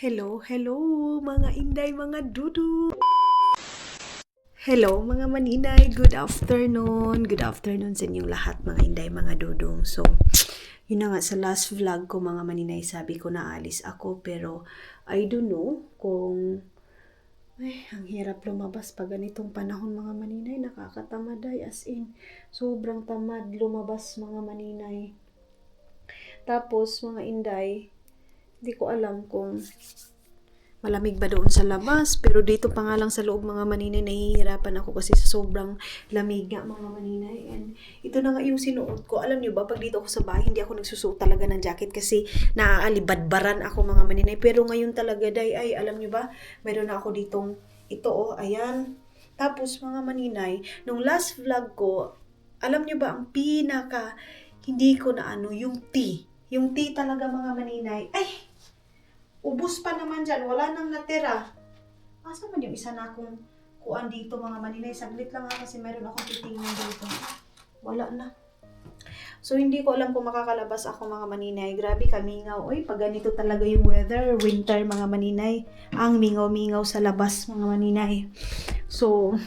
Hello, hello mga inday, mga dudu. Hello mga maninay, good afternoon. Good afternoon sa inyong lahat mga inday, mga dudong. So, yun na nga sa last vlog ko mga maninay, sabi ko na alis ako pero I don't know kung ang hirap lumabas pag ganitong panahon mga maninay, nakakatamaday as in sobrang tamad lumabas mga maninay. Tapos mga inday, hindi ko alam kung malamig ba doon sa labas, pero dito pa nga lang sa loob mga maninay, nahihirapan ako kasi sa sobrang lamig nga mga maninay. And ito na nga yung sinuot ko. Alam nyo ba, pag dito ako sa bahay, hindi ako nagsusuot talaga ng jacket kasi naaalibadbaran ako mga maninay. Pero ngayon talaga, ay alam nyo ba, mayroon na ako ditong, ito ayan. Tapos mga maninay, nung last vlog ko, alam nyo ba, ang pinaka, hindi ko na yung tea. Yung tea talaga mga maninay, ubos pa naman dyan, wala nang natira. Asa man yung isa na akong kuan dito mga maninay. Saglit lang kasi meron akong titingnan dito. Wala na. So hindi ko alam kung makakalabas ako mga maninay. Grabe kamingaw. Uy, pag ganito talaga yung weather, winter mga maninay. Ang mingaw-mingaw sa labas mga maninay. So,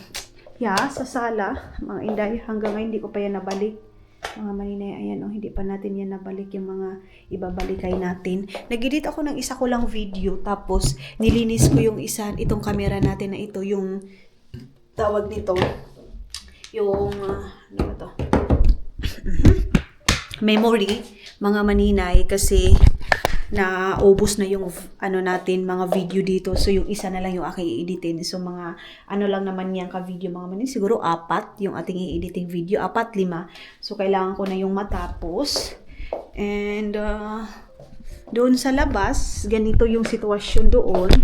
sa sala, mga inday, hanggang ngayon hindi ko pa yan nabalik. Mga maninay, ayan hindi pa natin yan nabalik yung mga ibabalikay natin. Nag-edit ako ng isa ko lang video, tapos nilinis ko yung isa, itong camera natin na ito, yung tawag nito, yung, ano ba to? Memory, mga maninay, kasi naubos na yung natin mga video dito. So yung isa na lang yung aking i-editin. So mga lang naman yan ka-video mga maninay. Siguro 4 yung ating i-editing video. 4, 5. So kailangan ko na yung matapos. And doon sa labas, ganito yung sitwasyon doon.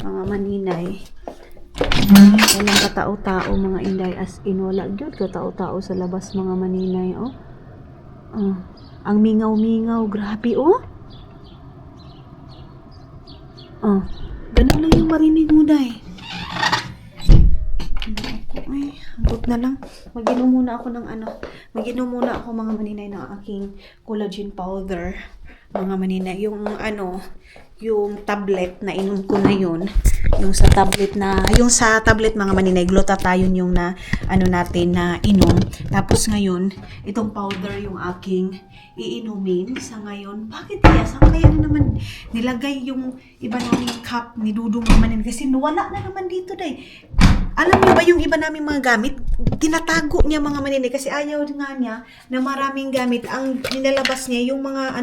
Mga maninay. Walang katao-tao mga inday, as in wala gyud katao-tao sa labas mga maninay. Ang mingaw-mingaw, grabe ganun lang yung marinig mo, day. Hanggot na lang. Mag-inom muna ako mga maninay ng aking collagen powder. Mga maninay, yung tablet na inom ko na yun. Yung sa tablet mga maninay, glutathione yung natin na inom. Tapos ngayon, itong powder yung aking iinumin sa ngayon. Bakit kaya? Saan kaya na naman nilagay yung iba naming cup ni Dudong naman? Kasi wala na naman dito, day. Alam niyo ba yung iba naming mga gamit, tinatago niya mga maninay kasi ayaw nga niya na maraming gamit. Ang nilalabas niya yung mga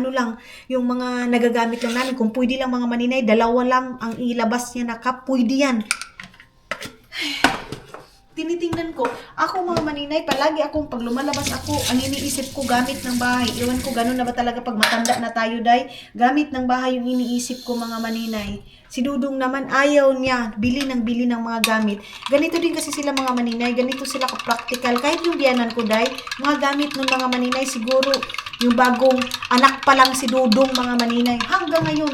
yung mga nagagamit lang namin. Kung pwede lang mga maninay, 2 lang ang ilabas niya na cup, pwede yan. Tinitingnan ko, ako mga maninay, palagi akong pag lumalabas ako, ang iniisip ko gamit ng bahay. Iwan ko, ganun na ba talaga pag matanda na tayo, day? Gamit ng bahay yung iniisip ko mga maninay. Si Dudong naman, ayaw niya, bili ng mga gamit. Ganito din kasi sila mga maninay, ganito sila ka-practical. Kahit yung biyanan ko, day, mga gamit ng mga maninay, siguro yung bagong anak pa lang si Dudong mga maninay. Hanggang ngayon,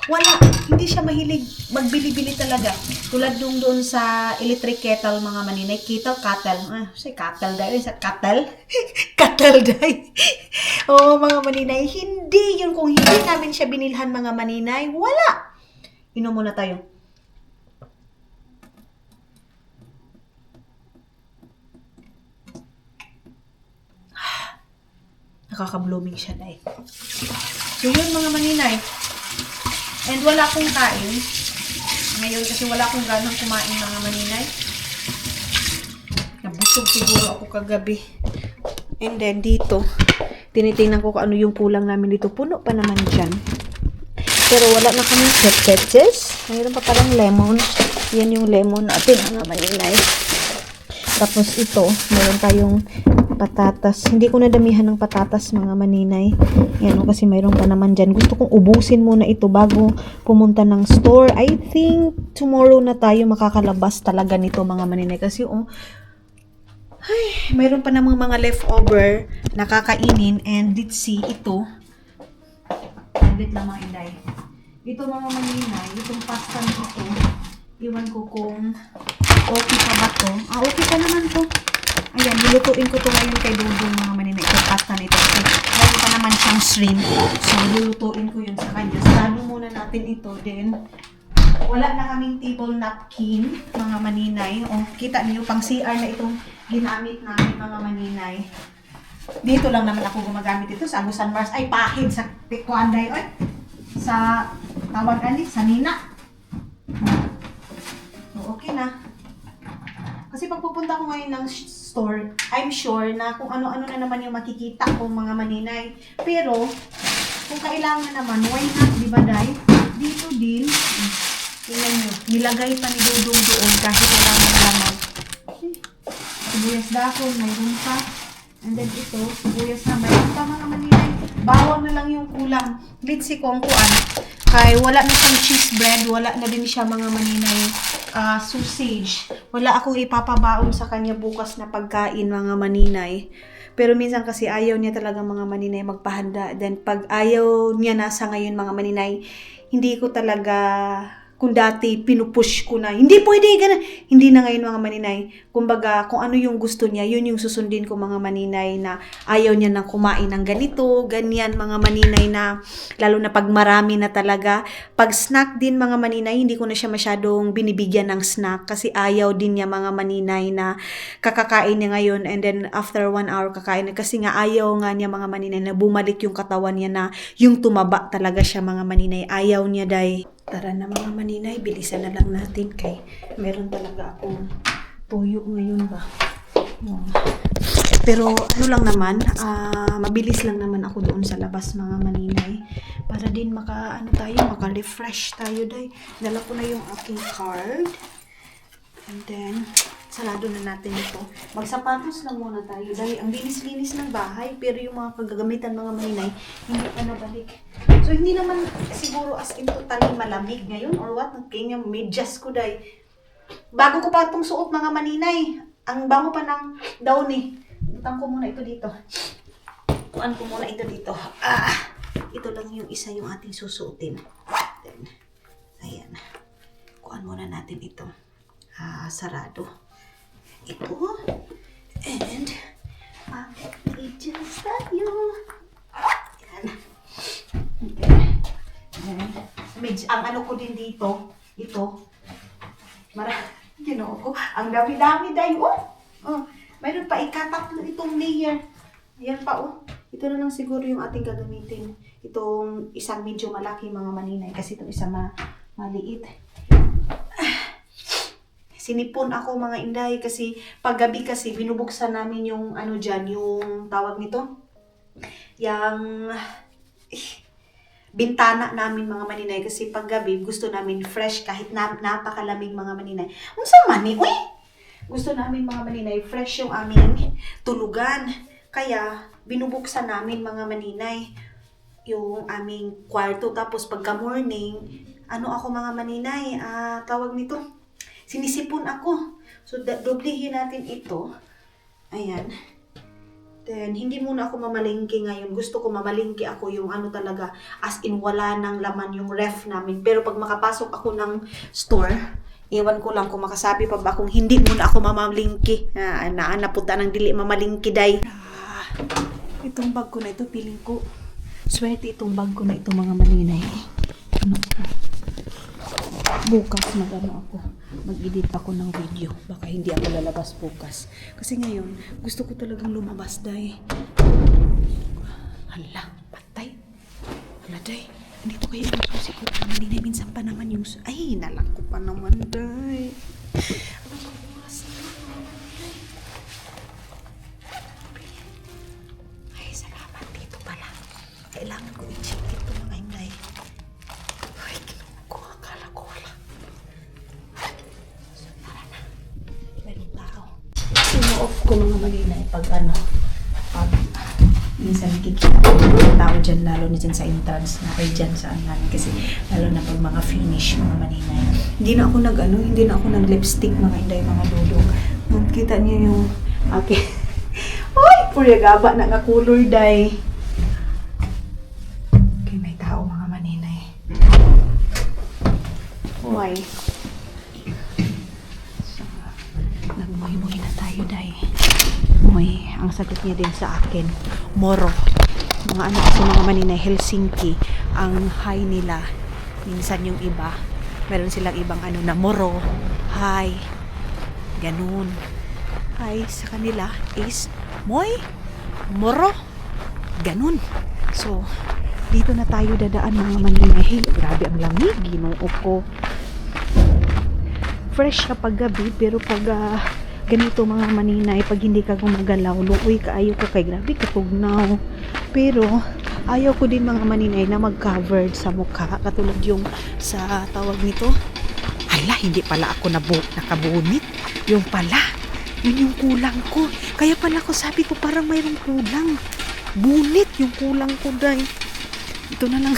wala. Hindi siya mahilig magbili-bili talaga. Tulad doon sa electric kettle mga maninay. Kettle. Kettle dahil. Sa kettle? Kettle dahil. Mga maninay. Hindi yun. Kung hindi namin siya binilhan mga maninay, wala. Inom muna tayo. Nakaka-blooming siya, day. So, yun mga maninay. And wala akong kain. Ngayon, kasi wala akong ganang kumain mga maninay. Nabusog siguro ako kagabi. And then, dito, tinitingnan ko kung ano yung kulang namin dito. Puno pa naman dyan. Pero wala na kami petches. Mayroon pa parang lemon. Yan yung lemon natin mga maninay. Tapos ito, mayroon tayong patatas. Hindi ko nadamihan ng patatas mga maninay. Yan kasi mayroon pa naman dyan. Gusto kong ubusin muna ito bago pumunta ng store. I think tomorrow na tayo makakalabas talaga nito mga maninay. Kasi mayroon pa namang mga leftover na kakainin. And let's see, ito. Wait lang mga inday. Ito mga maninay, itong pasta nito. Iwan ko kung okay pa ba to. Okay pa naman to. Ayan, lulutuin ko to ngayon kay Dudong mga maninay. Ito, pasta na ito. Kasi meron pa naman siyang shrimp. So, lulutuin ko yun sa kanya. Sarado muna natin ito. Then, wala na kaming table napkin, mga maninay. O, kita niyo, pang CR na itong ginamit namin, mga maninay. Dito lang naman ako gumagamit ito sa Agusan Mars. Ay, pahid sa Kuanday. Oy, sa tawag ani, sa Nina. So, okay na. Kasi pag pupunta ko ngayon ng store, I'm sure na kung ano-ano na naman yung makikita ko, mga maninay. Pero, kung kailangan naman, why not, di ba, Day? Dito din, tingnan nyo, nilagay pa ni Dudong doon kahit wala ng laman. Sibuyas dahon, mayroon pa. And then ito, sibuyas na mayroon pa, mga maninay. Bawang na lang yung kulang. Litsi kong kuan. Kaya wala na siyang cheese bread, wala na din siya, mga maninay, sausage. Wala akong ipapabaon sa kanya bukas na pagkain, mga maninay. Pero minsan kasi ayaw niya talaga, mga maninay, magpahanda. Then pag ayaw niya na sa ngayon, mga maninay, hindi ko talaga, kung dati pinupush ko na, hindi pwede, ganun. Hindi na ngayon, mga maninay. Kumbaga, kung ano yung gusto niya, yun yung susundin ko, mga maninay, na ayaw niya na kumain ng ganito, ganyan, mga maninay, na lalo na pag marami na talaga. Pag snack din, mga maninay, hindi ko na siya masyadong binibigyan ng snack kasi ayaw din niya, mga maninay, na kakakain niya ngayon and then after 1 hour kakain. Kasi nga ayaw nga niya, mga maninay, na bumalik yung katawan niya na yung tumaba talaga siya, mga maninay. Ayaw niya, Day. Tara na, mga maninay, bilisan na lang natin kay meron talaga akong tuyo ngayon ba. Pero ano lang naman, mabilis lang naman ako doon sa labas, mga maninay. Para din maka-refresh tayo, Day. Dala ko na yung aking card. And then, sarado na natin ito. Magsapatos lang muna tayo, Day. Ang linis-linis ng bahay, pero yung mga kagagamitan, mga maninay, hindi pa nabalik. So, hindi naman siguro as in totally malamig ngayon or what. Kaya medyas ko, Day. Bago ko pa itong suot, mga maninay. Ang bango pa ng daon eh. Butang ko muna ito dito. Tuan ko muna ito dito. Ito lang yung isa yung ating susuotin. Then, ayan. Kuan muna natin ito. Sarado. Ito. And, medyas tayo. Ayan. Ang ano ko din dito, ito, ginoo ko, ang dami-dami, Day, mayroon pa ikatatlo itong layer. Ayan pa, ito na lang siguro yung ating gagamitin. Itong isang medyo malaki, mga maninay, kasi itong isang maliit. Sinipon ako, mga inday, kasi paggabi kasi binubuksan namin yung ano dyan, yung tawag nito, yung bintana namin, mga maninay, kasi paggabi gusto namin fresh kahit napakalamig, mga maninay. Unsa man ni, gusto namin, mga maninay, fresh yung aming tulugan. Kaya binubuksan namin, mga maninay, yung aming kwarto. Tapos pagka morning, ako, mga maninay, tawag nito, sinisipon ako. So doblehin natin ito. Ayan. Then, hindi muna ako mamalingki ngayon. Gusto ko mamalingki ako yung ano talaga, as in wala nang laman yung ref namin. Pero pag makapasok ako ng store, iwan ko lang kung makasabi pa ba kung hindi muna ako mamalingki. Naanapunta ng dili mamalingki, Day. Itong bag ko na ito, piling ko. Swerte itong bag ko na ito, mga maninay. Bukas mag-edit ako ng video. Baka hindi ako lalabas bukas. Kasi ngayon, gusto ko talagang lumabas, Day. Hala, patay. Hala, Day. Hindi to kayo yung susi ko. Maninay, minsan pa naman yung susi. Ay, nalang ko pa naman, Day. Ano ba oras na? Ay, salamat. Dito pala. Kailangan ko i-check ito, mga inday. Ay, kinuha ko. Akala ko wala. So, tara na. Meron tao. Sino-off ko, mga maninay, pag minsan nakikita ko yung tao dyan, lalo na dyan sa entrance na ay dyan sa namin, kasi lalo na pag mga finish, mga maninay. Hindi na ako nag-lipstick, mga inday, mga dudong. Kita niyo yung okay. Uy, purya gaba na nga color, Day. Okay, may tao, mga maninay. Uy. So, nagmuhi-muhi na tayo, Day. Moy. Ang sagot niya din sa akin, Moro. Mga ano kasi mga maninay, Helsinki, ang hi nila. Minsan yung iba, meron silang ibang ano na Moro, hi. Ganun. Hi sa kanila is Moy, Moro. Ganun. So, dito na tayo dadaan mga maninay. Hey, grabe ang lamig. Ginoo ko. Fresh kapag gabi, pero pag ganito mga maninay, pag hindi ka gumagalaw, luoy ka, ayaw ko kay grabe katugnaw. Pero ayaw ko din mga maninay na mag-covered sa mukha, katulad yung sa tawag nito. Hala, hindi pala ako nakabunit. Yung pala, yun yung kulang ko. Kaya pala ko sabi ko parang mayroong kulang. Bunit yung kulang ko dahil. Ito na lang.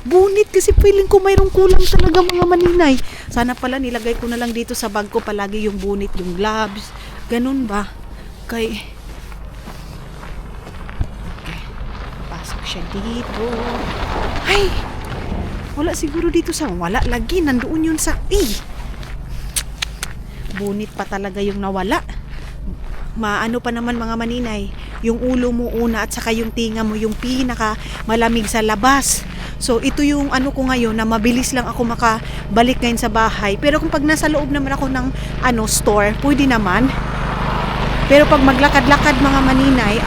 Bunit kasi feeling ko mayroong kulang talaga mga maninay. Sana pala nilagay ko na lang dito sa bag ko palagi yung bunit, yung gloves. Ganun ba? Okay. Pasok siya dito. Ay! Wala siguro dito sa... Wala lagi. Nandoon yun sa... Bunit pa talaga yung nawala. Maano pa naman mga maninay, yung ulo mo una at saka yung tinga mo yung pinaka malamig sa labas. So ito yung ano ko ngayon na mabilis lang ako makabalik ngayon sa bahay. Pero kung pag nasa loob naman ako ng store, pwede naman. Pero pag maglakad-lakad mga maninay,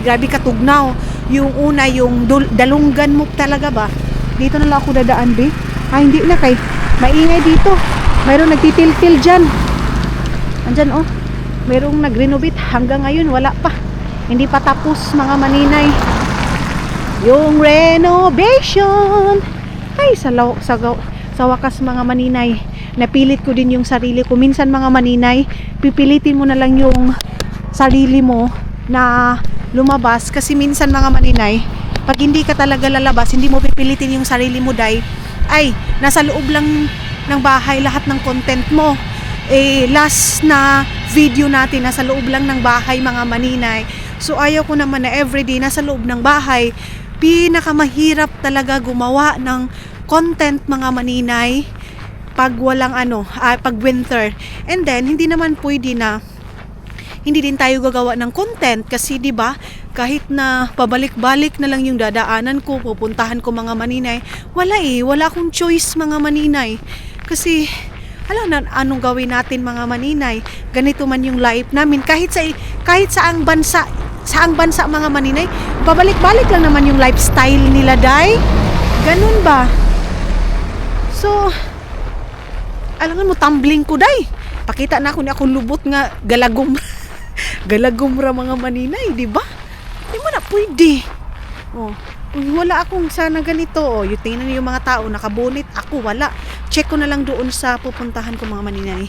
grabe katugnaw. Yung una, yung dalunggan mo talaga ba? Dito na lang ako dadaan, be. Hindi na kay maingay dito. Mayroong nagtitil-til dyan. Andyan mayroong nag-renovate hanggang ngayon wala pa, hindi pa tapos mga maninay yung renovation. Ay sa wakas mga maninay, napilit ko din yung sarili ko. Minsan mga maninay, pipilitin mo na lang yung sarili mo na lumabas, kasi minsan mga maninay, pag hindi ka talaga lalabas, hindi mo pipilitin yung sarili mo dahil ay nasa loob lang ng bahay lahat ng content mo. Last na video natin nasa loob lang ng bahay mga maninay. So ayaw ko naman na everyday nasa loob ng bahay. Pinakamahirap talaga gumawa ng content mga maninay pag walang pag winter. And then hindi naman pwede na hindi din tayo gagawa ng content kasi 'di ba? Kahit na pabalik-balik na lang yung dadaanan ko, pupuntahan ko mga maninay, wala akong choice mga maninay. Kasi alam na anong gawin natin mga maninay. Ganito man yung life namin. Kahit saang bansa mga maninay, babalik-balik lang naman yung lifestyle nila, day. Ganun ba? So, alam mo, tumbling ko, day. Pakita na ako ni akong lubot nga galagumra mga maninay, di ba? Di mo na pwede. Wala akong sana ganito. Yung tingnan niyo yung mga tao nakabunit, ako wala. Check ko na lang doon sa pupuntahan ko mga maninay.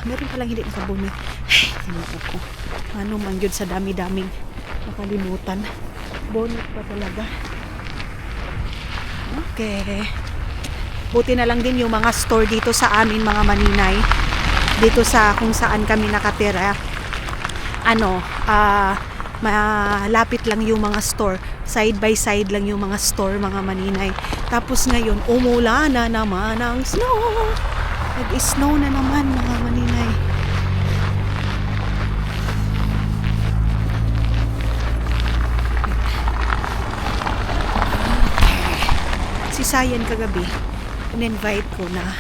Meron palang hindi nakabunit. Ay, tinuko ko. Ano man yun sa dami-daming nakalimutan. Bonit pa talaga. Okay. Buti na lang din yung mga store dito sa amin mga maninay. Dito sa kung saan kami nakatira. Malapit lang yung mga store, side by side lang yung mga store mga maninay. Tapos ngayon umula na naman ang snow, nag-snow na naman mga maninay. Si Sayan kagabi in-invite ko na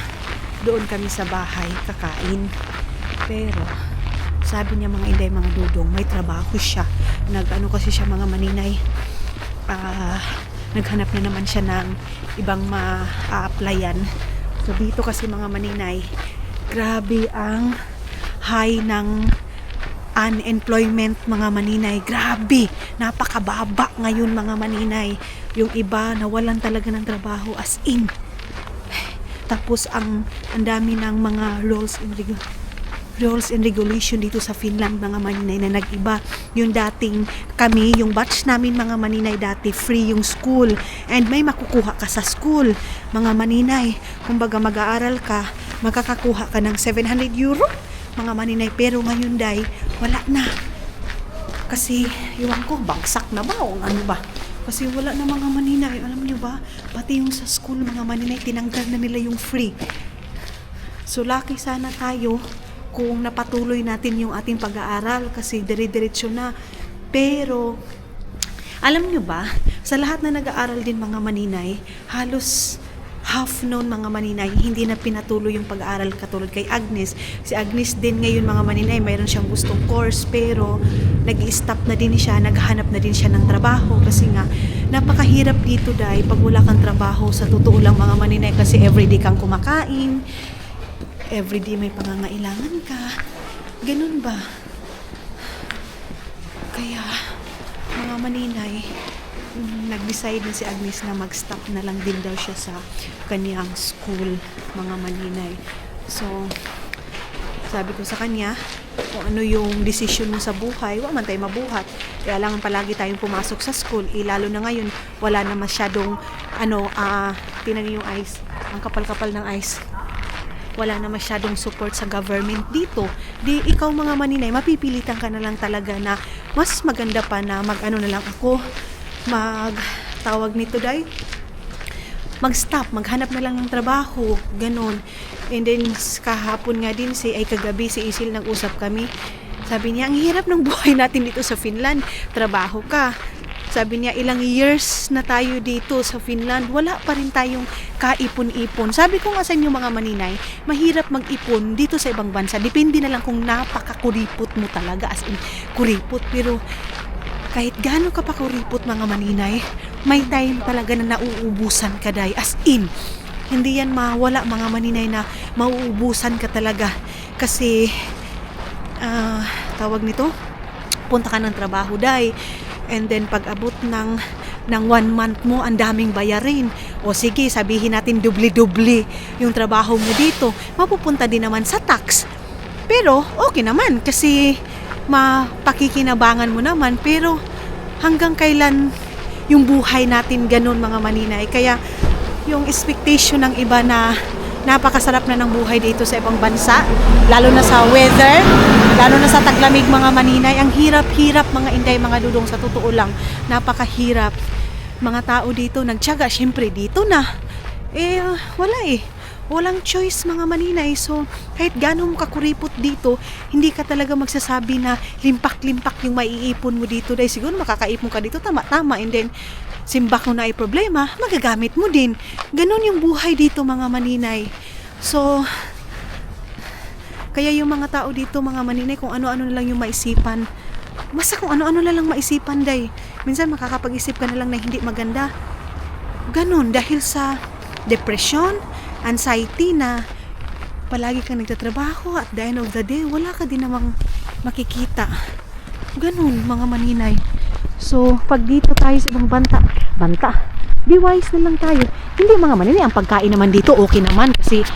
doon kami sa bahay kakain, pero sabi niya mga inday, mga dudong, may trabaho siya. Kasi siya mga maninay. Naghanap na naman siya ng ibang ma-applyan. So dito kasi mga maninay, grabe ang high ng unemployment mga maninay. Grabe, napakababa ngayon mga maninay. Yung iba nawalan talaga ng trabaho as in. Tapos ang dami ng mga rules and regulation dito sa Finland mga maninay na nag-iba. Yung dating kami, yung batch namin mga maninay dati, free yung school and may makukuha ka sa school mga maninay. Kumbaga mag-aaral ka, makakakuha ka ng 700 euro mga maninay, pero ngayon day wala na. Kasi iwan ko, bagsak na ba o ano ba? Kasi wala na mga maninay. Alam niyo ba, pati yung sa school mga maninay, tinanggal na nila yung free. So lucky sana tayo kung napatuloy natin yung ating pag-aaral kasi dire-diretso na. Pero alam nyo ba, sa lahat na nag-aaral din mga maninay, halos half noon mga maninay, hindi na pinatuloy yung pag-aaral katulad kay Agnes. Si Agnes din ngayon mga maninay, mayroon siyang gustong course pero nag-i-stop na din siya, naghahanap na din siya ng trabaho kasi nga napakahirap dito dahil pag wala kang trabaho, sa totoo lang mga maninay, kasi everyday kang kumakain, everyday may pangangailangan ka. Ganun ba? Kaya mga maninay, nag-decide na si Agnes na mag-stop na lang din daw siya sa kaniyang school, mga maninay. So, sabi ko sa kanya, kung ano yung decision mo sa buhay, wala man tayo mabuhat. Kaya lang palagi tayong pumasok sa school, lalo na ngayon, wala na masyadong, tinan niyo yung ice, ang kapal-kapal ng ice. Wala na masyadong support sa government dito. Di ikaw mga maninay, mapipilitan ka na lang talaga na mas maganda pa na mag-ano na lang ako, tawag nito day, mag-stop, maghanap na lang ng trabaho, ganun. And then kahapon nga din kagabi si Isil nag-usap kami. Sabi niya, ang hirap ng buhay natin dito sa Finland. Trabaho ka. Sabi niya, ilang years na tayo dito sa Finland, wala pa rin tayong kaipon-ipon. Sabi ko nga sa inyo mga maninay, mahirap mag-ipon dito sa ibang bansa. Depende na lang kung napaka-kuripot mo talaga, as in kuripot. Pero kahit gaano ka pa kuripot mga maninay, may time talaga na nauubusan ka day. As in, hindi yan mawala mga maninay na mauubusan ka talaga. Kasi, tawag nito, punta ka ng trabaho day. And then pag abot ng 1 month mo, ang daming bayarin. O sige, sabihin natin dubli-dubli yung trabaho mo dito. Mapupunta din naman sa tax. Pero okay naman kasi mapakikinabangan mo naman. Pero hanggang kailan yung buhay natin ganun mga maninay? Kaya yung expectation ng iba na napakasarap na ng buhay dito sa ibang bansa, lalo na sa weather, lalo na sa taglamig mga maninay, ang hirap-hirap mga inday, mga dudong, sa totoo lang, napakahirap. Mga tao dito nagtiyaga, syempre dito na wala walang choice mga maninay. So kahit gano'n mo kakuripot dito, hindi ka talaga magsasabi na limpak-limpak yung maiipon mo dito dahil siguro makakaipon ka dito tama-tama, and then simba kung na ay problema, magagamit mo din. Ganon yung buhay dito mga maninay. So, kaya yung mga tao dito mga maninay, kung ano-ano na lang yung maisipan. Basta kung ano-ano na lang maisipan day. Minsan makakapag-isip ka na lang na hindi maganda. Ganon, dahil sa depression, anxiety na palagi kang nagtatrabaho, at the end of the day, wala ka din namang makikita. Ganon mga maninay. So, pag dito tayo sa ibang banta, di wise na lang tayo. Hindi mga maninay, ang pagkain naman dito okay naman kasi,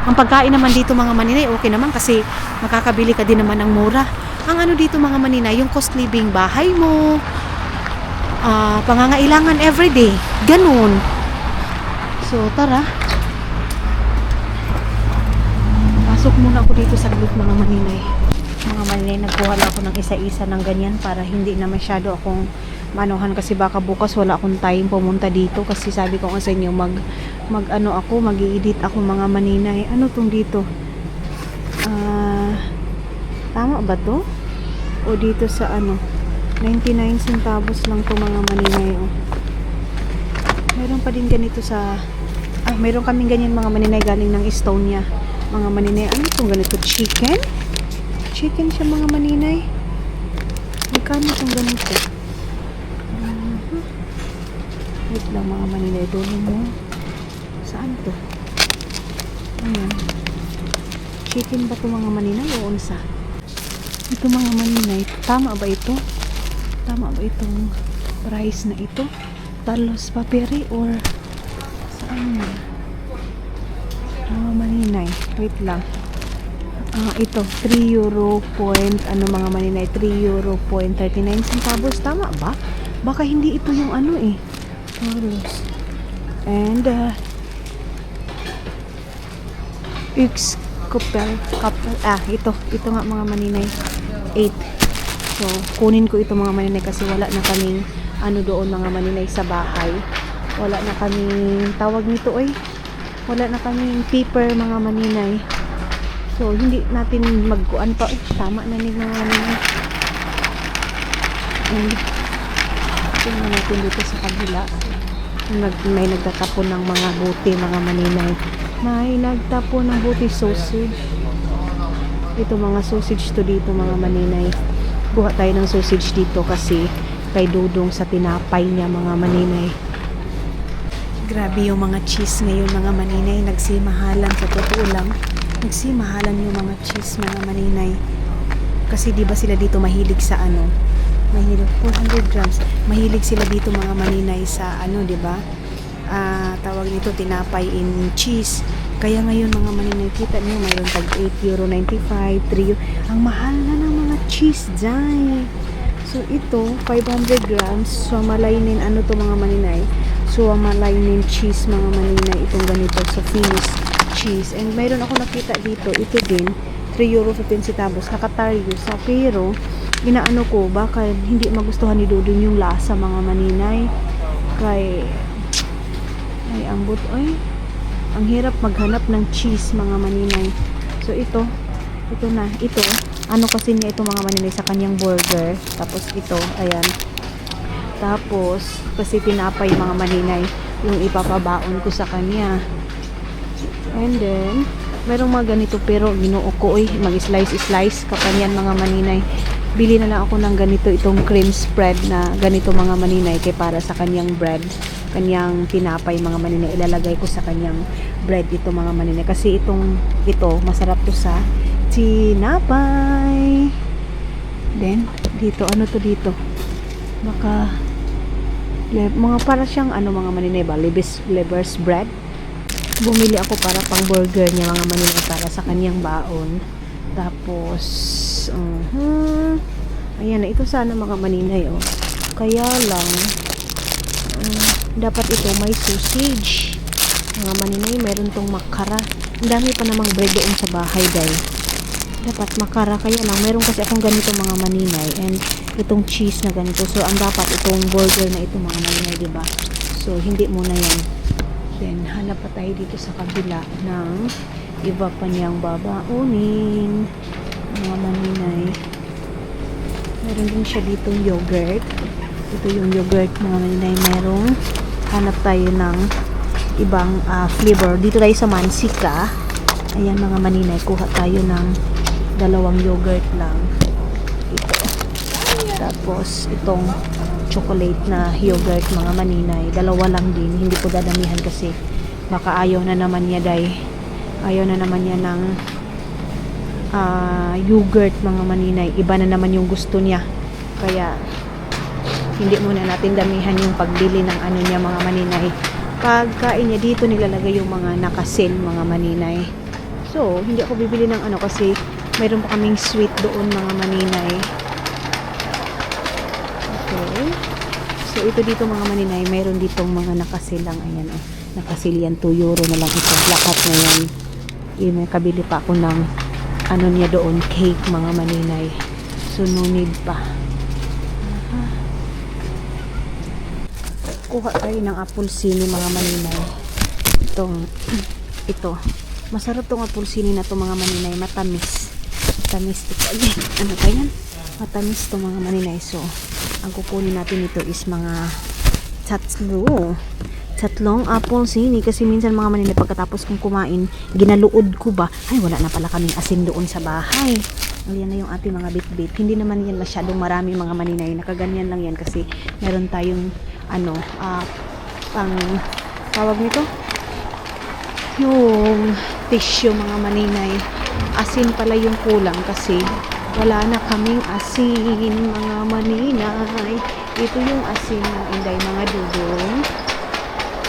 ang pagkain naman dito mga maninay okay naman kasi makakabili ka din naman ng mura. Ang ano dito mga maninay, yung cost living, bahay mo, pangangailangan everyday, ganun. So, tara. Pasok muna ako dito sa group mga maninay. Mga maninay, nagkuha lang ako ng isa-isa ng ganyan para hindi na masyado akong manuhan kasi baka bukas wala akong time pumunta dito kasi sabi ko nga sa inyo mag-i-edit ako mga maninay. Ano tong dito? Tama ba to? O dito sa 99 centavos lang to mga maninay. Meron pa din ganito sa meron kaming ganyan mga maninay galing ng Estonia. Mga maninay, ano itong ganito? Chicken siya mga maninay. Magkano itong ganito? Wait lang mga maninay. Dulo mo. Saan to? Ayan. Chicken ba ito mga maninay o unsa? Ito mga maninay. Tama ba ito? Tama ba itong price na ito? Talos paperi or saan na? Mga maninay. Wait lang. Ito, 3 euro point, mga maninay, 3 euro point 39 centavos. Tama ba? Baka hindi ito yung Talos. And, ito nga mga maninay, 8. So, kunin ko ito mga maninay kasi wala na kaming, doon mga maninay sa bahay. Wala na kaming, tawag nito Wala na kaming paper mga maninay. So, hindi natin magkuan pa. Tama na ni mga maninay. And, tingnan natin dito sa kabila. May nagtatapon ng mga buti mga maninay. May nagtapon ng buti sausage. Ito mga sausage to dito mga maninay. Buha tayo ng sausage dito kasi kay Dudong sa tinapay niya mga maninay. Grabe yung mga cheese ngayon mga maninay. Nagsimahalan sa totoo lang. Nagsimahalan yung mga cheese mga maninay. Kasi di ba sila dito mahilig sa ano? Mahilig 400 grams. Mahilig sila dito mga maninay sa ano, di ba? Tawag nito tinapay in cheese. Kaya ngayon mga maninay, kita niyo mayroon tag €8.95, €3. Ang mahal na ng mga cheese dyan. So ito 500 grams. So malainin ano to mga maninay? So malainin cheese mga maninay. Itong ganito sa Finnish cheese. And mayroon ako nakita dito. Ito din €3.15. Nakataryo sa pero inaano ko baka hindi magustuhan ni Dudong yung lasa mga maninay. Kay ay ambot ay ang hirap maghanap ng cheese mga maninay. So ito na ito ano kasi niya ito mga maninay sa kanyang burger. Tapos ito ayan, tapos kasi tinapay mga maninay yung ipapabaon ko sa kanya. And then merong mga ganito pero ginuo ko mag-slice kapanyan mga maninay. Bili na lang ako ng ganito, itong cream spread na ganito mga maninay kay para sa kanyang bread, kanyang tinapay mga maninay. Ilalagay ko sa kanyang bread ito mga maninay kasi ito masarap to sa tinapay. Then dito ano to dito? Baka mga para siyang ano mga maninay ba? Leber's bread. Bumili ako para pang burger niya mga maninay para sa kanyang baon. Tapos ayan na ito sana mga maninay kaya lang dapat ito may sausage mga maninay. Meron tong makara, ang dami pa namang bread doon sa bahay guys. Dapat makara, kaya lang meron kasi akong ganito mga maninay and itong cheese na ganito. So ang dapat itong burger na ito mga maninay, diba? So hindi muna yan. Then hanap pa tayo dito sa kabila ng iba pa niyang babaunin mga maninay. Meron din siya ditong yogurt. Ito yung yogurt mga maninay. Merong hanap tayo ng ibang flavor. Dito tayo sa Mansika. Ayan mga maninay, kuha tayo ng 2 yogurt lang. Ito. Tapos itong chocolate na yogurt mga maninay. 2 lang din. Hindi ko dadamihan kasi baka ayaw na naman niya ayaw na naman niya ng yogurt mga maninay. Iba na naman yung gusto niya. Kaya hindi muna natin damihan yung pagbili ng ano niya mga maninay. Pagkain niya dito nilalagay yung mga nakasil mga maninay. So hindi ako bibili ng ano kasi mayroon pa kaming sweet doon mga maninay. Okay. So ito dito mga maninay, mayroon ditong mga nakasil lang. Ayan nakasil yan, €2 na lang ito. Lahat na yan. May kabili pa ako ng ano niya doon, cake mga maninay. So no need pa. Kuha tayo ng apple sini mga maninay. Ito masarap tong apple sini na to mga maninay. Matamis ito. Ayan, ano ba yan? Matamis to mga maninay. So ang kukunin natin ito is mga tatlong apple sini kasi minsan mga maninay pagkatapos kong kumain ginaluod ko ba ay wala na pala kaming asin doon sa bahay. Ayan na yung ating mga bit-bit. Hindi naman yan masyadong marami mga maninay, nakaganyan lang yan kasi meron tayong pang tawag nito yung tissue mga maninay. Asin pala yung kulang kasi wala na kaming asin mga maninay. Ito yung asin ng Inday mga Dudong.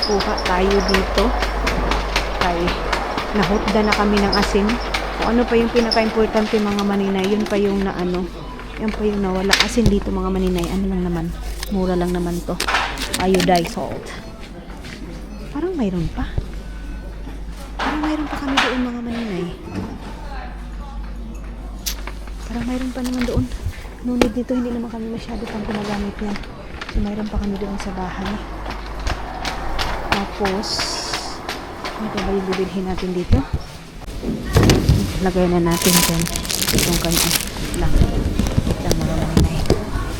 Kuha tayo dito kay nahutda na kami ng asin. Kung ano pa yung pinaka-importante mga maninay, yun pa yung yan pa yung nawala. Asin dito mga maninay, ano lang naman, mura lang naman to, iodized salt. Parang mayroon pa kami doon mga maninay. Parang mayroon pa naman doon. Ngunit dito hindi naman kami masyado pang ginagamit yan. So mayroon pa kami doon sa bahay. Tapos Ito ba yung bibilhin natin dito? Lagay na natin dyan. Itong kanya. Lang. Lang mga maninay.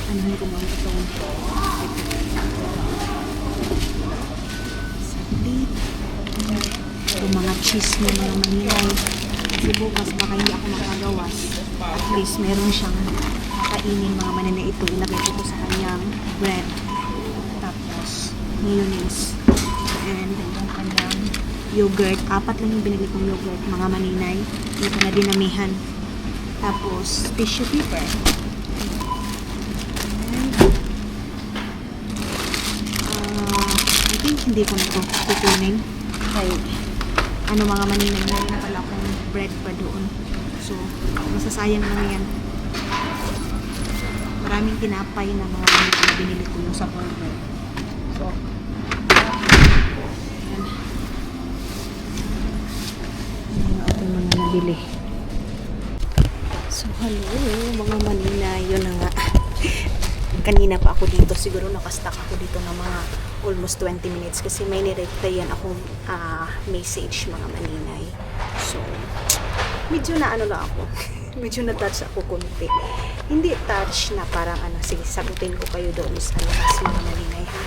Ano ko mga itong saglit. Itong mga cheese na mga maninay. Kasi bukas baka hindi ako makagawas. At least meron siyang kainin mga maninay ito. Ilagay ko sa kanyang bread. Tapos mayonnaise. And yung kanyang yogurt. 4 lang yung binili kong yogurt mga maninay. Hindi ko na dinamihan. Tapos tissue paper. I think hindi ko na ito kukunin. Ay, ano mga maninay, meron na pala akong bread pa doon. So, masasayang lang yan. Maraming tinapay na mga maninay na binili ko yung sa burger. So, yan. Yan yung ating mga nabili. So, hello mga maninay. Yun na nga. Kanina pa ako dito. Siguro nakastuck ako dito ng mga almost 20 minutes kasi may nireplyan akong message mga maninay. So, medyo na ano lang ako. Medyo na-touch ako konti. Hindi touch na parang sige, sagutin ko kayo doon sa labas mga maninay ha.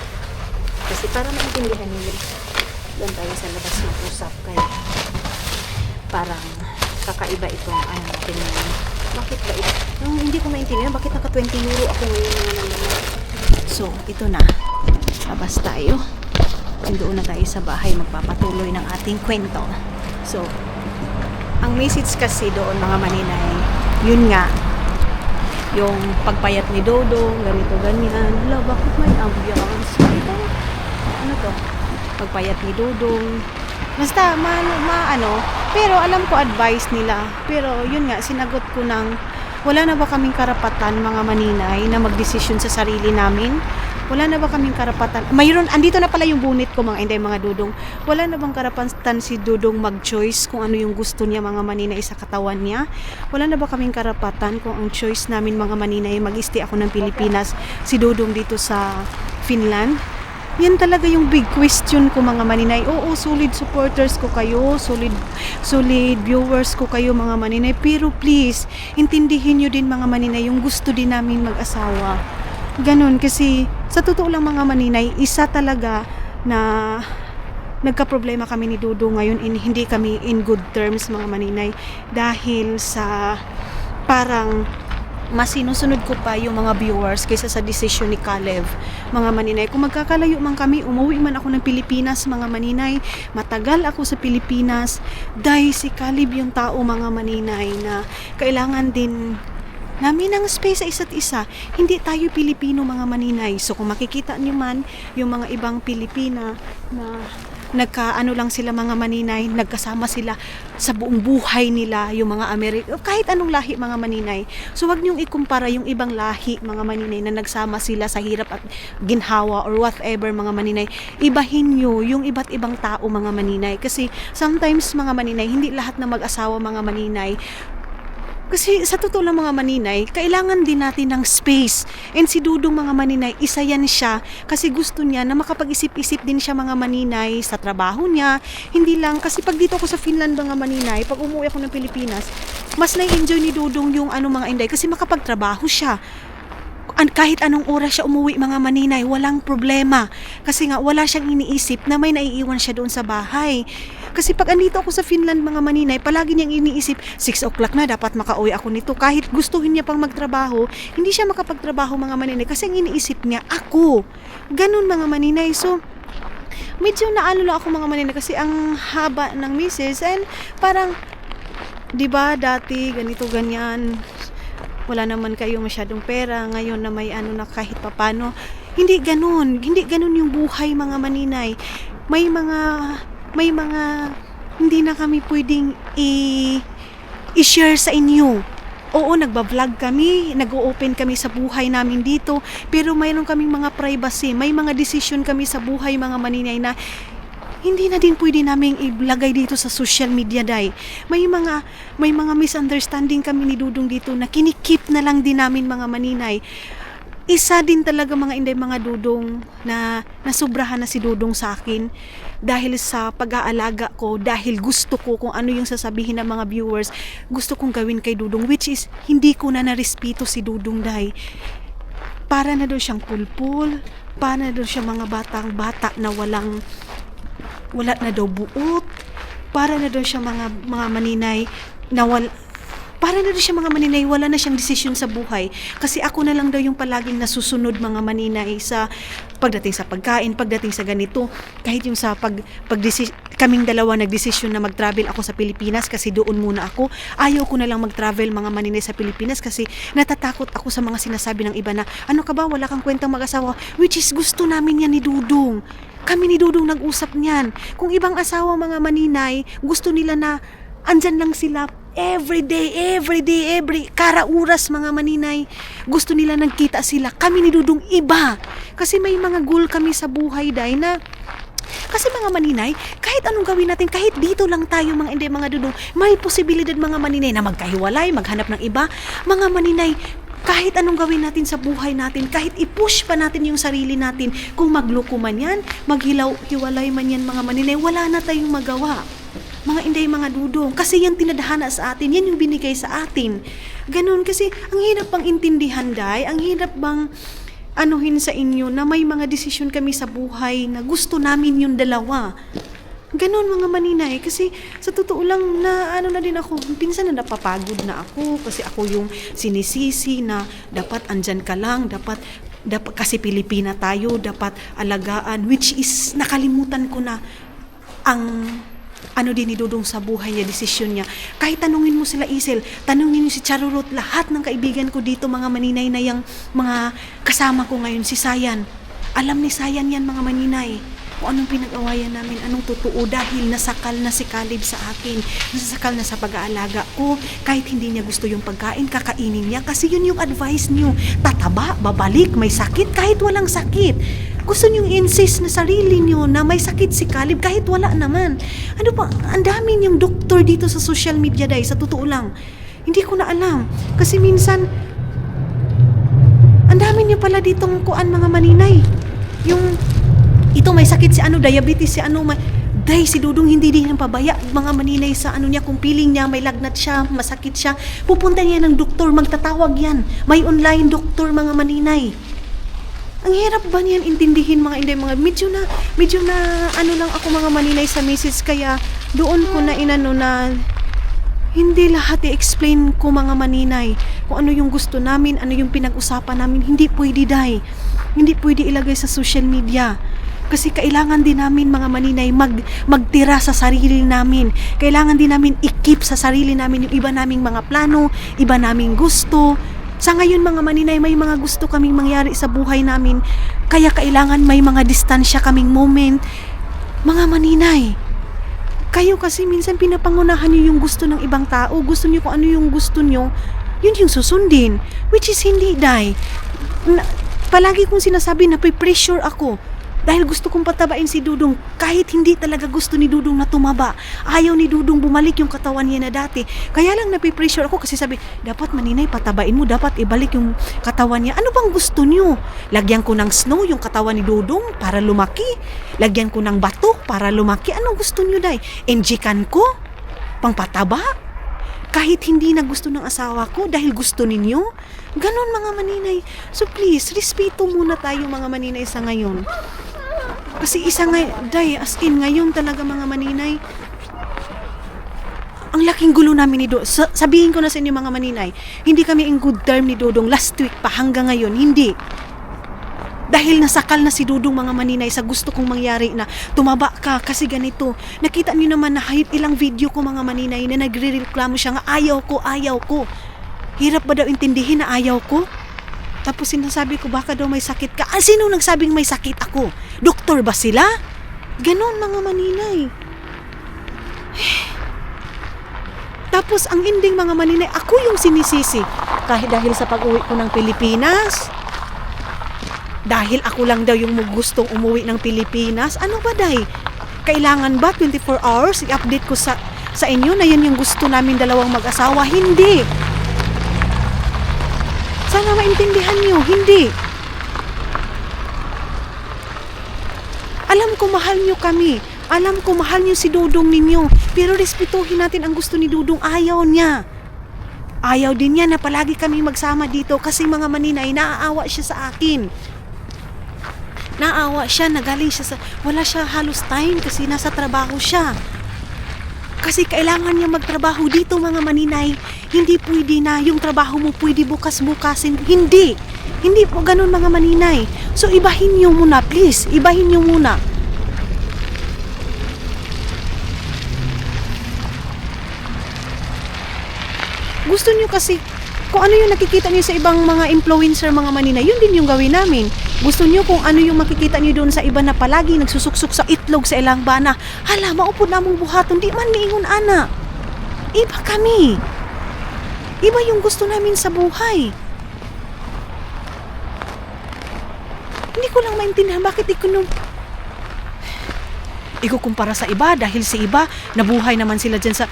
Kasi para maintindihan nyo doon tayo sa labas mag-usap kaya parang kakaiba itong natin ngayon. Bakit ba ito? Hindi ko maintindihan bakit naka 20 euro ako ngayon mga maninay. So, ito na. Labas tayo. Doon na tayo sa bahay magpapatuloy ng ating kwento. So, ang message kasi doon mga maninay, yun nga, yung pagpayat ni Dodo, ganito, ganyan. Hala, bakit may ambiance? Ano to? Pagpayat ni Dodong. Basta, pero alam ko advice nila. Pero, yun nga, sinagot ko ng, wala na ba kaming karapatan mga maninay na magdesisyon sa sarili namin? Wala na ba kaming karapatan? Mayroon, andito na pala yung bunit ko mga inday, mga dudong. Wala na bang karapatan si Dudong mag-choice kung ano yung gusto niya mga maninay sa katawan niya? Wala na ba kaming karapatan kung ang choice namin mga maninay mag-stay ako ng Pilipinas, si Dudong dito sa Finland? Yan talaga yung big question ko mga maninay. Oo, solid supporters ko kayo, solid viewers ko kayo mga maninay. Pero please, intindihin nyo din mga maninay yung gusto din namin mag-asawa. Ganon, kasi sa totoo lang mga maninay, isa talaga na nagka-problema kami ni Dudo ngayon, hindi kami in good terms mga maninay dahil sa parang mas sinusunod ko pa yung mga viewers kaysa sa decision ni Caleb mga maninay. Kung magkakalayo man kami, umuwi man ako ng Pilipinas mga maninay, matagal ako sa Pilipinas dahil si Caleb yung tao mga maninay na kailangan din namin ang space sa isa't isa. Hindi tayo Pilipino mga maninay. So kung makikita niyo man yung mga ibang Pilipina na nagkaano lang sila mga maninay, nagkasama sila sa buong buhay nila, yung mga kahit anong lahi mga maninay. So wag niyong ikumpara yung ibang lahi mga maninay na nagsama sila sa hirap at ginhawa or whatever mga maninay. Ibahin niyo yung iba't ibang tao mga maninay. Kasi sometimes mga maninay, hindi lahat na mag-asawa mga maninay. Kasi sa totoo lang mga maninay, kailangan din natin ng space. And si Dudong mga maninay, isa yan siya. Kasi gusto niya na makapag-isip-isip din siya mga maninay sa trabaho niya. Hindi lang, kasi pag dito ako sa Finland mga maninay, pag umuwi ako ng Pilipinas, mas na-enjoy ni Dudong yung mga inday kasi makapagtrabaho siya. Kahit anong oras siya umuwi mga maninay, walang problema. Kasi nga wala siyang iniisip na may naiiwan siya doon sa bahay. Kasi pag andito ako sa Finland mga maninay, palagi niyang iniisip, 6 o'clock na dapat makauwi ako nito. Kahit gustuhin niya pang magtrabaho, hindi siya makapagtrabaho mga maninay kasi ang iniisip niya, ako. Ganun mga maninay. So, medyo naano lang ako mga maninay kasi ang haba ng misis and parang, di ba dati ganito ganyan, wala naman kayo masyadong pera, ngayon na may na kahit papano. Hindi ganun yung buhay mga maninay. May mga hindi na kami pwedeng i-share sa inyo. Oo, nagba-vlog kami, nag-o-open kami sa buhay namin dito, pero mayroon kaming mga privacy, may mga decision kami sa buhay mga maninay na hindi na din pwede naming ilagay dito sa social media dai. May mga misunderstanding kami ni Dudong dito na kinikip na lang din namin mga maninay. Isa din talaga mga inday mga Dudong na nasubrahan na si Dudong sa akin. dahil sa pag-aalaga ko, dahil gusto ko kung ano yung sasabihin ng mga viewers, gusto kong gawin kay Dudong, which is hindi ko na narespeto si Dudong, day. Para na daw siyang pulpul, para na daw siyang mga batang-bata na wala na daw buot, para na daw siya mga maninay na para na daw siya mga maninay, wala na siyang desisyon sa buhay. Kasi ako na lang daw yung palaging nasusunod mga maninay sa pagdating sa pagkain, pagdating sa ganito. Kahit yung sa kaming dalawa nagdesisyon na mag-travel ako sa Pilipinas kasi doon muna ako. Ayaw ko na lang mag-travel mga maninay sa Pilipinas kasi natatakot ako sa mga sinasabi ng iba na, ano ka ba, wala kang kwentang mag-asawa. Which is gusto namin yan ni Dudong. Kami ni Dudong nag-usap niyan. Kung ibang asawa mga maninay, gusto nila na andyan lang sila every karauras mga maninay. Gusto nila nagkita sila. Kami ni Dudong iba. Kasi may mga goal kami sa buhay, day, na kasi mga maninay, kahit anong gawin natin, kahit dito lang tayo mga Dudong, may posibilidad mga maninay na magkahiwalay, maghanap ng iba. Mga maninay, kahit anong gawin natin sa buhay natin, kahit i-push pa natin yung sarili natin, kung magloko man yan, maghilaw-hiwalay man yan mga maninay, wala na tayong magawa. Mga Inday, mga Dudong, kasi yan tinadhana sa atin, yan yung binigay sa atin. Ganun, kasi ang hirap bang intindihan, day, ang hirap bang anuhin sa inyo na may mga desisyon kami sa buhay na gusto namin yung dalawa. Ganon mga maninay, kasi sa totoo lang na na din ako, pinsan na napapagod na ako kasi ako yung sinisisi na dapat andyan ka lang, dapat kasi Pilipina tayo, dapat alagaan, which is nakalimutan ko na ang din ni Dudong sa buhay niya, desisyon niya. Kahit tanungin mo sila Isel, tanungin mo si Charurot, lahat ng kaibigan ko dito, mga maninay na yung mga kasama ko ngayon, si Sayan. Alam ni Sayan yan mga maninay, kung anong pinag-awayan namin, anong totoo, dahil nasakal na si Caleb sa akin, nasakal na sa pag-aalaga ko. Kahit hindi niya gusto yung pagkain, kakainin niya, kasi yun yung advice niyo, tataba, babalik, may sakit, kahit walang sakit. Gusto niyong insist na sarili niyo na may sakit si Caleb kahit wala naman. Ano pa, ang dami niyong doktor dito sa social media, day, sa totoo lang. Hindi ko na alam. Kasi minsan, ang dami niyo pala ditong kuan mga maninay. Yung, ito may sakit si diabetes si day, si Dudong hindi din pabaya mga maninay sa niya, kung piling niya, may lagnat siya, masakit siya, pupunta niya ng doktor, magtatawag yan. May online doktor mga maninay. Ang hirap ba niyan intindihin mga Inday, medyo na lang ako mga maninay sa misis, kaya doon ko na na hindi lahat i-explain ko mga maninay kung ano yung gusto namin, ano yung pinag-usapan namin. Hindi pwede, day. Hindi pwede ilagay sa social media. Kasi kailangan din namin mga maninay magtira sa sarili namin. Kailangan din namin i-keep sa sarili namin yung iba naming mga plano, iba naming gusto. Sa ngayon mga maninay, may mga gusto kaming mangyari sa buhay namin, kaya kailangan may mga distansya kaming moment. Mga maninay, kayo kasi minsan pinapangunahan nyo yung gusto ng ibang tao. Gusto nyo kung ano yung gusto nyo, yun yung susundin. Which is hindi, day. Palagi kong sinasabi na pressure ako. Dahil gusto kong patabain si Dudong, kahit hindi talaga gusto ni Dudong na tumaba. Ayaw ni Dudong bumalik yung katawan niya na dati. Kaya lang napipressure ako kasi sabi, dapat maninay patabain mo, dapat ibalik yung katawan niya. Ano bang gusto niyo? Lagyan ko ng snow yung katawan ni Dudong para lumaki? Lagyan ko ng bato para lumaki? Anong gusto niyo, day? Enjikan ko? Pangpataba? Kahit hindi na gusto ng asawa ko dahil gusto ninyo? Ganon mga maninay. So please, respeto muna tayo mga maninay sa ngayon. Kasi day, as in, ngayon talaga mga maninay, ang laking gulo namin ni Dudong. Sabihin ko na sa inyo mga maninay, hindi kami in good term ni Dudong last week pa hanggang ngayon, hindi. Dahil nasakal na si Dudong mga maninay sa gusto kong mangyari na tumaba ka kasi ganito. Nakita niyo naman na ilang video ko mga maninay na nagre-reklamo siya nga ayaw ko. Hirap ba daw intindihin na ayaw ko? Tapos sinasabi ko baka daw may sakit ka. Sino nagsabing may sakit ako? Doktor ba sila? Ganon mga maninay. Tapos ang ending mga maninay, ako yung sinisisi. Kahit dahil sa pag-uwi ko ng Pilipinas, dahil ako lang daw yung gustong umuwi ng Pilipinas, ano ba, day? Kailangan ba 24 hours i-update ko sa inyo na yan yung gusto namin dalawang mag-asawa? Hindi. Sana maintindihan nyo, hindi. Alam ko mahal nyo kami. Alam ko, mahal niyo si Dudong ninyo. Pero respetuhin natin ang gusto ni Dudong. Ayaw niya. Ayaw din niya na palagi kami magsama dito kasi mga maninay, naaawa siya sa akin. Naawa siya, nagaling siya sa... Wala siya halos time kasi nasa trabaho siya. Kasi kailangan niya magtrabaho dito mga maninay. Hindi pwede na yung trabaho mo pwede bukas-bukasin. Hindi. Hindi po ganun mga maninay. So ibahin niyo muna, please. Ibahin niyo muna. Gusto niyo kasi, kung ano yung nakikita niyo sa ibang mga influencer, mga maninay, yun din yung gawin namin. Gusto niyo kung ano yung makikita niyo doon sa iba na palagi nagsusuksok sa itlog sa ilang bana. Hala, maupod na mong buhaton, di man niingon ana. Iba kami. Iba yung gusto namin sa buhay. Hindi ko lang maintindihan bakit ikukumpara sa iba dahil sa iba, nabuhay naman sila dyan sa...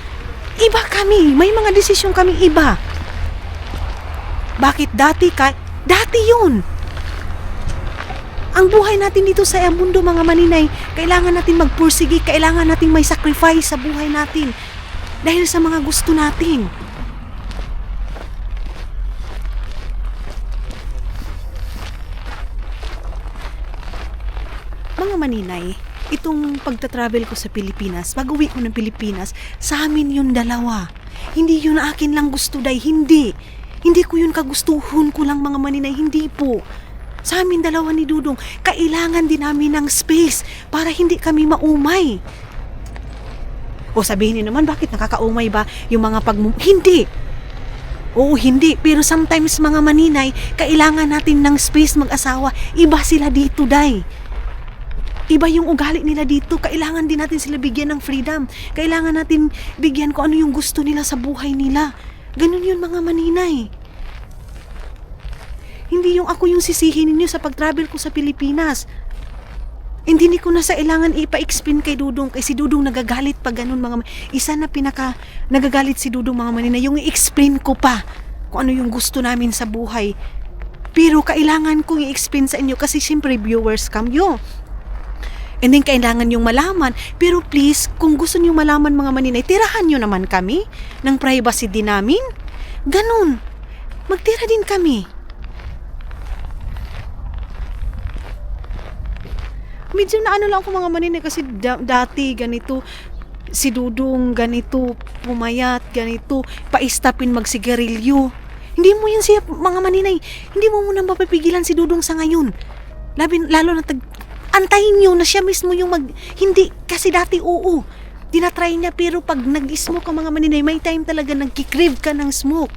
Iba kami. May mga desisyon kami iba. Bakit dati Dati yun. Ang buhay natin dito sa mundo mga maninay, kailangan natin magpursigi, kailangan natin may sacrifice sa buhay natin. Dahil sa mga gusto natin. Mga maninay, itong pagta-travel ko sa Pilipinas, pag-uwi ko ng Pilipinas, sa amin yun dalawa. Hindi yun akin lang gusto, day. Hindi. Hindi ko yun kagustuhon ko lang mga maninay. Hindi po. Sa amin dalawa ni Dudong, kailangan din namin ng space para hindi kami maumay. O sabihin niyo naman, bakit nakakaumay ba yung mga Hindi. Oo, hindi. Pero sometimes mga maninay, kailangan natin ng space mag-asawa. Iba sila dito, day. Iba yung ugali nila dito. Kailangan din natin sila bigyan ng freedom. Kailangan natin bigyan kung ano yung gusto nila sa buhay nila. Ganun yun mga maninay. Hindi yung ako yung sisihin ninyo sa pag-travel ko sa Pilipinas. Hindi ko na sa ilangan ipa-explain kay Dudong. Kasi si Dudong nagagalit pag ganun mga... Isa na nagagalit si Dudong mga maninay. Yung i-explain ko pa kung ano yung gusto namin sa buhay. Pero kailangan kong i-explain sa inyo kasi siyempre viewers kayo. And then kailangan yung malaman. Pero please, kung gusto niyo malaman mga maninay, tirahan nyo naman kami ng privacy din namin. Ganun. Magtira din kami. Medyo na ano lang ako mga maninay kasi dati ganito, si Dudong ganito, pumayat, ganito, paistapin magsigarilyo. Hindi mo yan siya mga maninay, hindi mo muna mapapigilan si Dudong sa ngayon. Lalo na antayin nyo na siya mismo yung hindi, kasi dati oo, dinatry niya pero pag nag-smoke ka mga maninay, may time talaga nagkikrave ka ng smoke.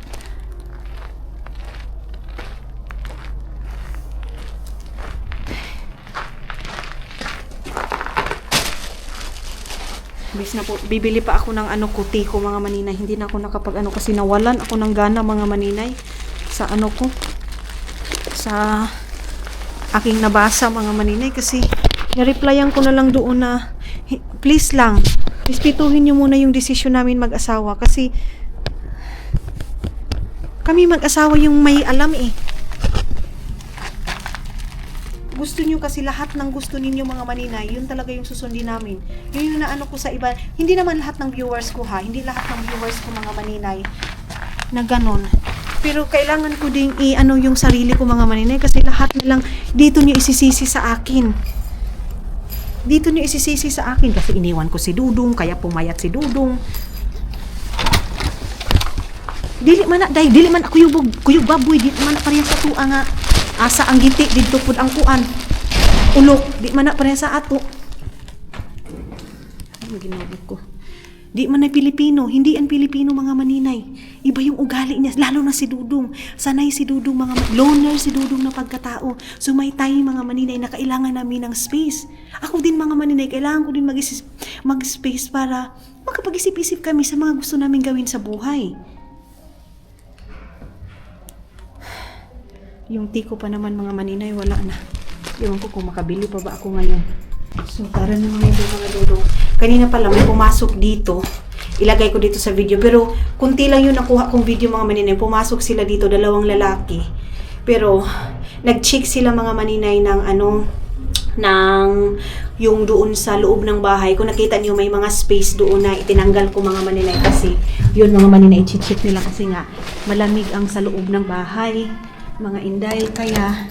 Bis na po, bibili pa ako ng kuti ko mga maninay. Hindi na ako nakapag kasi nawalan ako ng gana mga maninay sa ko. Sa aking nabasa mga maninay kasi na-replyan ko na lang doon na please lang, respetuhin nyo muna yung desisyon namin mag-asawa kasi kami mag-asawa yung may alam eh. Gusto nyo kasi lahat ng gusto ninyo mga maninay, yun talaga yung susundin namin. Yun yung naano ko sa iba. Hindi naman lahat ng viewers ko ha. Hindi lahat ng viewers ko mga maninay na ganon. Pero kailangan ko ding yung sarili ko mga maninay kasi lahat nilang dito nyo isisisi sa akin. Dito nyo isisisi sa akin kasi iniwan ko si Dudong, kaya pumayat si Dudong. Dili man ako yung baboy, dili man pareha sa tuwa nga. Asa ang giti dito pud ang kuan. Ulok, di man na pareha sa ato. Ano ginawag ko? Di man na Pilipino, hindi ang Pilipino mga maninay. Iba yung ugali niya, lalo na si Dudong. Sanay si Dudong loner si Dudong na pagkatao. So may time mga maninay na kailangan namin ng space. Ako din mga maninay, kailangan ko din mag-space para makapag-isip-isip kami sa mga gusto namin gawin sa buhay. Yung tiko pa naman mga maninay, wala na. Ewan ko kung makabili pa ba ako ngayon. So, tara na mga Dudong. Kanina pala may pumasok dito. Ilagay ko dito sa video. Pero, kunti lang yung nakuha kong video mga maninay. Pumasok sila dito, 2 lalaki. Pero, nag-check sila mga maninay ng ng yung doon sa loob ng bahay. Kung nakita niyo may mga space doon na itinanggal ko mga maninay kasi yun mga maninay i-check nila kasi nga malamig ang sa loob ng bahay mga inday kaya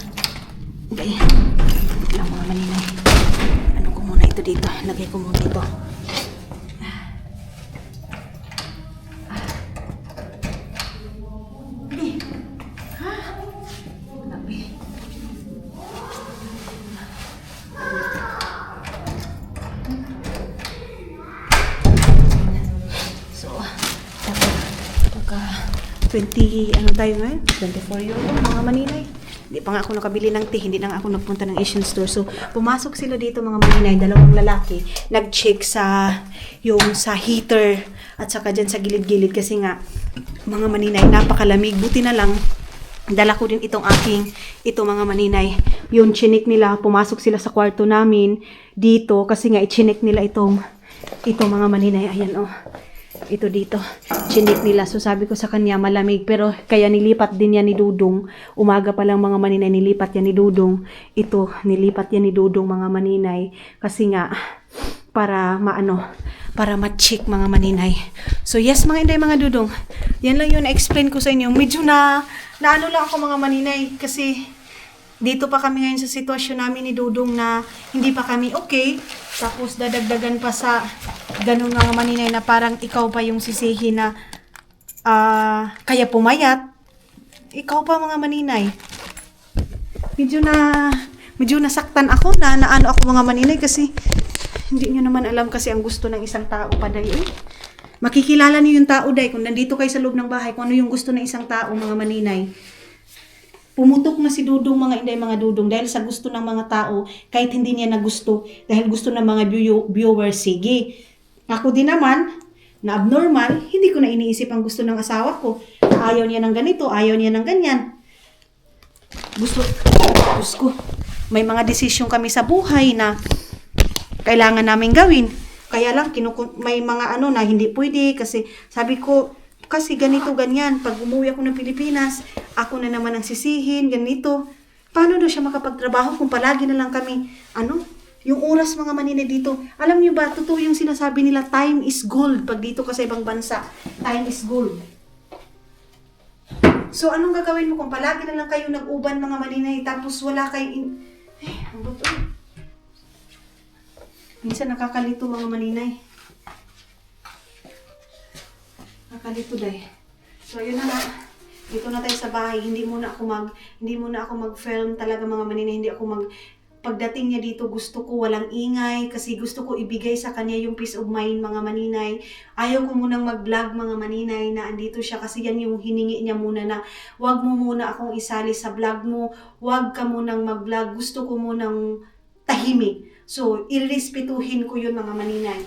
lang mga maninay ano ko muna ito dito lagay ko muna ito so 20, ano tayo ngayon? 24 euro, mga maninay. Hindi pa nga ako nakabili ng tea, hindi na nga ako nagpunta ng Asian store. So, pumasok sila dito mga maninay, dalawang lalaki, nag-check sa, yung sa heater, at saka dyan sa gilid-gilid kasi nga, mga maninay, napakalamig. Buti na lang, dala ko din itong ito mga maninay. Yung chinik nila, pumasok sila sa kwarto namin dito, kasi nga, i-chinik nila itong mga maninay. Ayan, oh. Ito dito, chinik nila. So sabi ko sa kanya malamig pero kaya nilipat din yan ni Dudong. Umaga pa lang mga maninay nilipat yan ni Dudong. Ito nilipat yan ni Dudong mga maninay kasi nga para para ma-check mga maninay. So yes mga inday mga Dudong. Yan lang yung na-explain ko sa inyo. Medyo na ano lang ako mga maninay kasi dito pa kami ngayon sa sitwasyon namin ni Dudong na hindi pa kami okay. Tapos dadagdagan pa sa ganun mga maninay na parang ikaw pa yung sisihin na kaya pumayat. Ikaw pa mga maninay. Medyo nasaktan ako na ano ako mga maninay kasi hindi nyo naman alam kasi ang gusto ng isang tao pa day. Makikilala niyo yung tao day kung nandito kayo sa loob ng bahay kung ano yung gusto ng isang tao mga maninay. Pumutok na si Dudong mga inday mga Dudong dahil sa gusto ng mga tao kahit hindi niya na gusto dahil gusto ng mga viewers sige. Ako din naman na abnormal, hindi ko na iniisip ang gusto ng asawa ko. Ayaw niya ng ganito, ayaw niya ng ganyan. Gusto ko. May mga desisyon kami sa buhay na kailangan namin gawin. Kaya lang may mga na hindi pwede kasi sabi ko kasi ganito, ganyan. Pag umuwi ako ng Pilipinas, ako na naman ang sisihin, ganito. Paano daw siya makapagtrabaho kung palagi na lang kami, yung oras mga maninay dito. Alam niyo ba, totoo yung sinasabi nila, time is gold. Pag dito ka sa ibang bansa, time is gold. So, anong gagawin mo kung palagi na lang kayo nag-uban mga maninay, tapos wala kayo ano ba ito? Minsan nakakalito mga maninay. Nakalito dahil. So, yun na nga. Dito na tayo sa bahay. Hindi muna ako mag-film talaga mga maninay. Pagdating niya dito, gusto ko walang ingay kasi gusto ko ibigay sa kanya yung peace of mind mga maninay. Ayaw ko munang mag-vlog mga maninay na andito siya kasi yan yung hiningi niya muna na wag mo muna akong isali sa vlog mo. Wag ka munang mag-vlog. Gusto ko munang tahimik. So, irespetuhin ko yun mga maninay.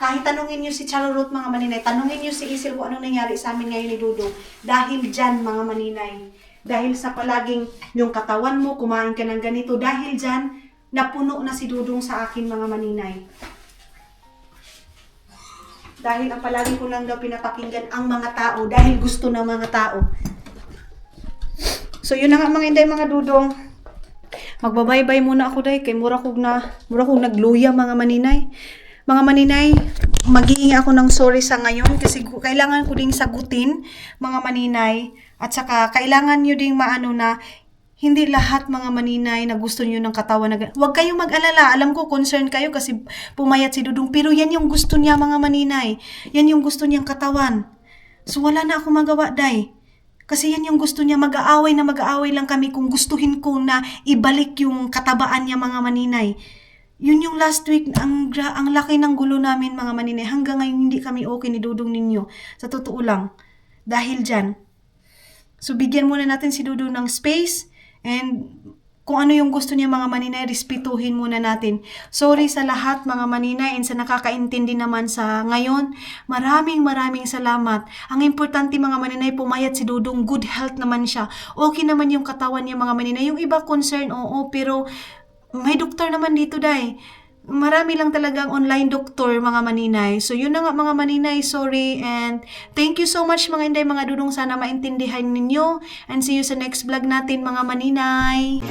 Kahit tanungin niyo si Charlotte mga maninay, tanungin niyo si Isil kung anong nangyari sa amin ngayon ni Dudong. Dahil dyan mga maninay, dahil sa palaging yung katawan mo, kumain ka ng ganito, dahil dyan, napuno na si Dudong sa akin mga maninay. Dahil ang palagi ko lang daw pinapakinggan ang mga tao, dahil gusto ng mga tao. So yun na nga mga inday mga Dudong. Magbabaybay muna ako dahil kay mura kong nagluya mga maninay. Mga maninay, maghihingi ako ng sorry sa ngayon kasi kailangan ko ding sagutin mga maninay at saka kailangan nyo ding maano na hindi lahat mga maninay na gusto nyo ng katawan na huwag kayong mag-alala. Alam ko concerned kayo kasi pumayat si Dudong pero yan yung gusto niya mga maninay. Yan yung gusto niyang katawan. So wala na ako magawa day. Kasi yan yung gusto niya, mag-aaway lang kami kung gustuhin ko na ibalik yung katabaan niya mga maninay. Yun yung last week, ang laki ng gulo namin mga maninay. Hanggang ngayon hindi kami okay ni Dudong ninyo. Sa totoo lang. Dahil dyan. So bigyan muna natin si Dudong ng space. And kung ano yung gusto niya mga maninay, respetuhin muna natin. Sorry sa lahat mga maninay and sa nakakaintindi naman sa ngayon. Maraming salamat. Ang importante mga maninay, pumayat si Dudong. Good health naman siya. Okay naman yung katawan niya mga maninay. Yung iba concern, oo, pero may doktor naman dito day. Marami lang talagang online doktor mga maninay. So yun na nga mga maninay, sorry and thank you so much mga inday mga Dudong. Sana maintindihan ninyo and see you sa next vlog natin mga maninay.